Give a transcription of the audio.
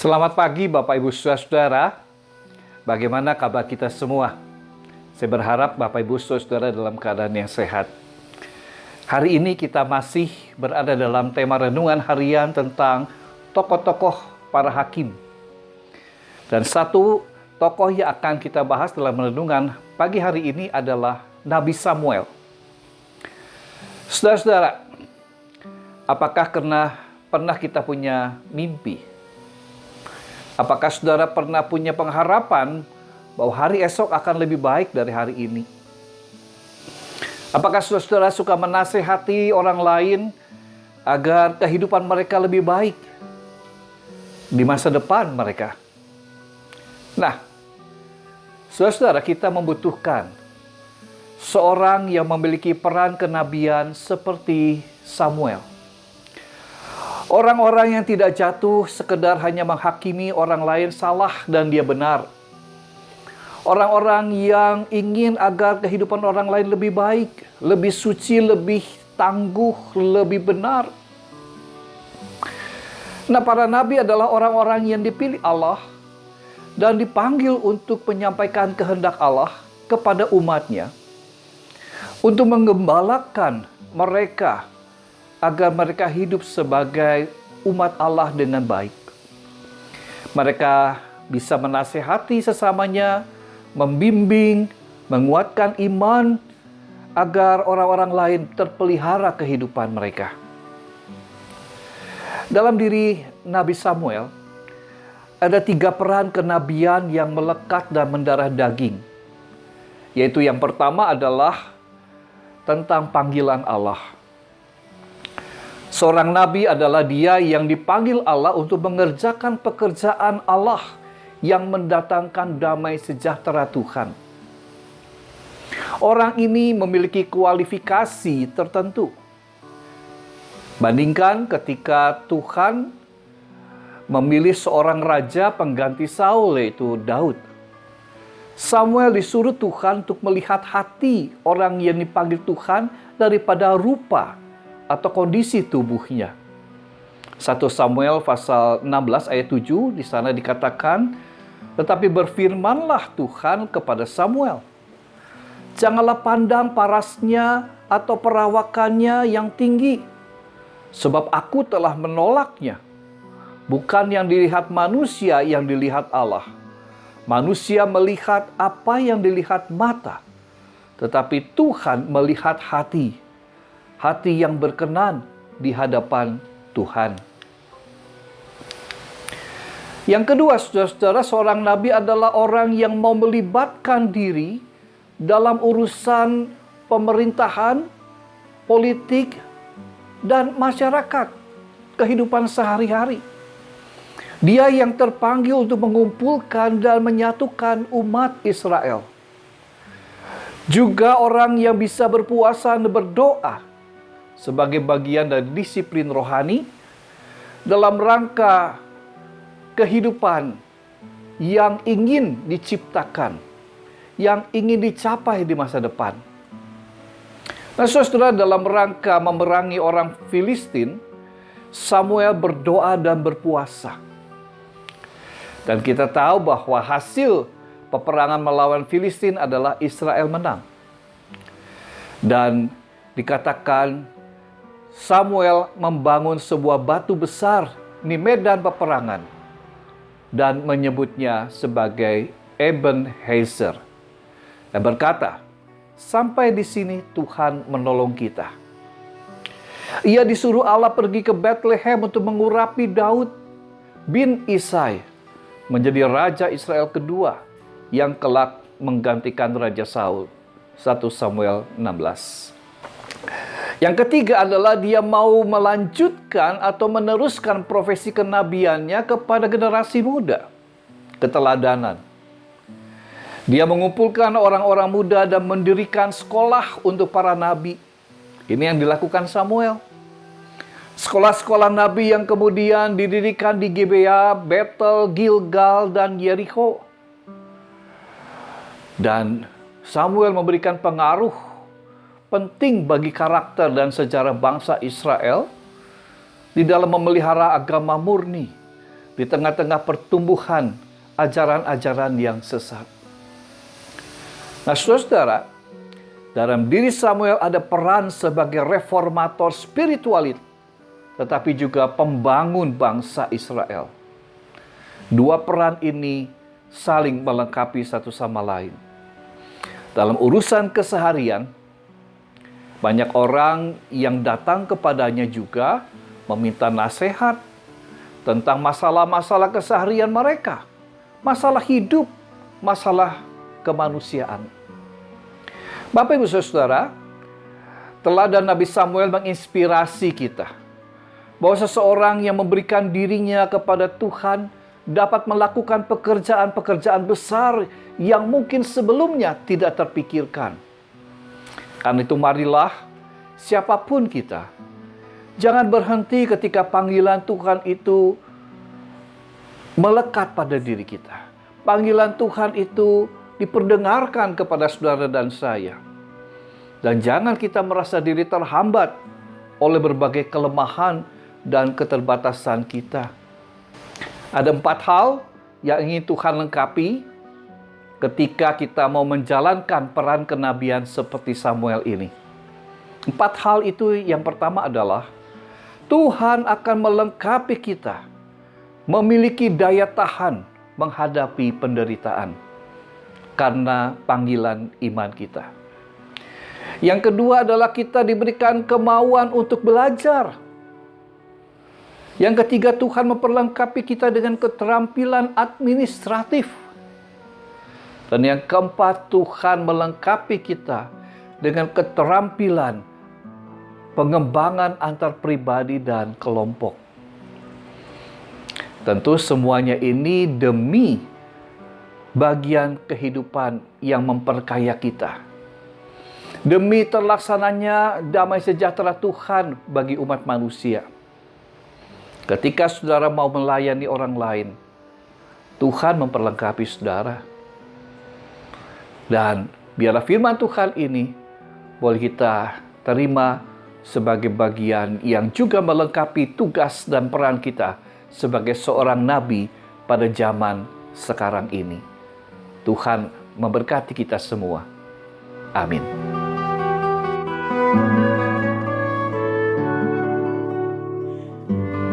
Selamat pagi Bapak Ibu Saudara. Bagaimana kabar kita semua? Saya berharap Bapak Ibu Saudara dalam keadaan yang sehat. Hari ini kita masih berada dalam tema renungan harian tentang tokoh-tokoh para hakim. Dan satu tokoh yang akan kita bahas dalam renungan pagi hari ini adalah Nabi Samuel. Saudara-saudara, apakah pernah kita punya mimpi? Apakah saudara pernah punya pengharapan bahwa hari esok akan lebih baik dari hari ini? Apakah saudara suka menasehati orang lain agar kehidupan mereka lebih baik di masa depan mereka? Nah, saudara-saudara, kita membutuhkan seorang yang memiliki peran kenabian seperti Samuel. Orang-orang yang tidak jatuh sekedar hanya menghakimi orang lain salah dan dia benar. Orang-orang yang ingin agar kehidupan orang lain lebih baik, lebih suci, lebih tangguh, lebih benar. Nah, para nabi adalah orang-orang yang dipilih Allah dan dipanggil untuk menyampaikan kehendak Allah kepada umatnya, untuk menggembalakan mereka agar mereka hidup sebagai umat Allah dengan baik. Mereka bisa menasehati sesamanya, membimbing, menguatkan iman, agar orang-orang lain terpelihara kehidupan mereka. Dalam diri Nabi Samuel, ada 3 peran kenabian yang melekat dan mendarah daging. Yaitu yang pertama adalah tentang panggilan Allah. Seorang nabi adalah dia yang dipanggil Allah untuk mengerjakan pekerjaan Allah yang mendatangkan damai sejahtera Tuhan. Orang ini memiliki kualifikasi tertentu. Bandingkan ketika Tuhan memilih seorang raja pengganti Saul, yaitu Daud. Samuel disuruh Tuhan untuk melihat hati orang yang dipanggil Tuhan daripada rupa atau kondisi tubuhnya. 1 Samuel pasal 16 ayat 7 di sana dikatakan, "Tetapi berfirmanlah Tuhan kepada Samuel, janganlah pandang parasnya atau perawakannya yang tinggi, sebab aku telah menolaknya. Bukan yang dilihat manusia yang dilihat Allah. Manusia melihat apa yang dilihat mata, tetapi Tuhan melihat hati. Hati yang berkenan di hadapan Tuhan." Yang kedua, saudara-saudara, seorang nabi adalah orang yang mau melibatkan diri dalam urusan pemerintahan, politik, dan masyarakat, kehidupan sehari-hari. Dia yang terpanggil untuk mengumpulkan dan menyatukan umat Israel. Juga orang yang bisa berpuasa dan berdoa sebagai bagian dari disiplin rohani dalam rangka kehidupan yang ingin diciptakan, yang ingin dicapai di masa depan. Nah, saudara, dalam rangka memerangi orang Filistin, Samuel berdoa dan berpuasa. Dan kita tahu bahwa hasil peperangan melawan Filistin adalah Israel menang. Dan dikatakan Samuel membangun sebuah batu besar di medan peperangan dan menyebutnya sebagai Ebenezer. Dan berkata, "Sampai di sini Tuhan menolong kita." Ia disuruh Allah pergi ke Bethlehem untuk mengurapi Daud bin Isai menjadi raja Israel kedua yang kelak menggantikan Raja Saul. 1 Samuel 16. Yang ketiga adalah dia mau melanjutkan atau meneruskan profesi kenabiannya kepada generasi muda. Keteladanan. Dia mengumpulkan orang-orang muda dan mendirikan sekolah untuk para nabi. Ini yang dilakukan Samuel. Sekolah-sekolah nabi yang kemudian didirikan di Gibea, Betel, Gilgal, dan Yeriko. Dan Samuel memberikan pengaruh penting bagi karakter dan sejarah bangsa Israel di dalam memelihara agama murni, di tengah-tengah pertumbuhan ajaran-ajaran yang sesat. Nah, saudara, dalam diri Samuel ada peran sebagai reformator spiritualis, tetapi juga pembangun bangsa Israel. Dua peran ini saling melengkapi satu sama lain. Dalam urusan keseharian, banyak orang yang datang kepadanya juga meminta nasihat tentang masalah-masalah keseharian mereka, masalah hidup, masalah kemanusiaan. Bapak Ibu Saudara, teladan Nabi Samuel menginspirasi kita bahwa seseorang yang memberikan dirinya kepada Tuhan dapat melakukan pekerjaan-pekerjaan besar yang mungkin sebelumnya tidak terpikirkan. Karena itu marilah siapapun kita, jangan berhenti ketika panggilan Tuhan itu melekat pada diri kita. Panggilan Tuhan itu diperdengarkan kepada saudara dan saya. Dan jangan kita merasa diri terhambat oleh berbagai kelemahan dan keterbatasan kita. Ada 4 hal yang ingin Tuhan lengkapi ketika kita mau menjalankan peran kenabian seperti Samuel ini. 4 hal itu, yang pertama adalah Tuhan akan melengkapi kita memiliki daya tahan menghadapi penderitaan karena panggilan iman kita. Yang kedua adalah kita diberikan kemauan untuk belajar. Yang ketiga, Tuhan memperlengkapi kita dengan keterampilan administratif. Dan yang keempat, Tuhan melengkapi kita dengan keterampilan pengembangan antar pribadi dan kelompok. Tentu semuanya ini demi bagian kehidupan yang memperkaya kita. Demi terlaksananya damai sejahtera Tuhan bagi umat manusia. Ketika saudara mau melayani orang lain, Tuhan memperlengkapi saudara. Dan biarlah firman Tuhan ini boleh kita terima sebagai bagian yang juga melengkapi tugas dan peran kita sebagai seorang nabi pada zaman sekarang ini. Tuhan memberkati kita semua. Amin.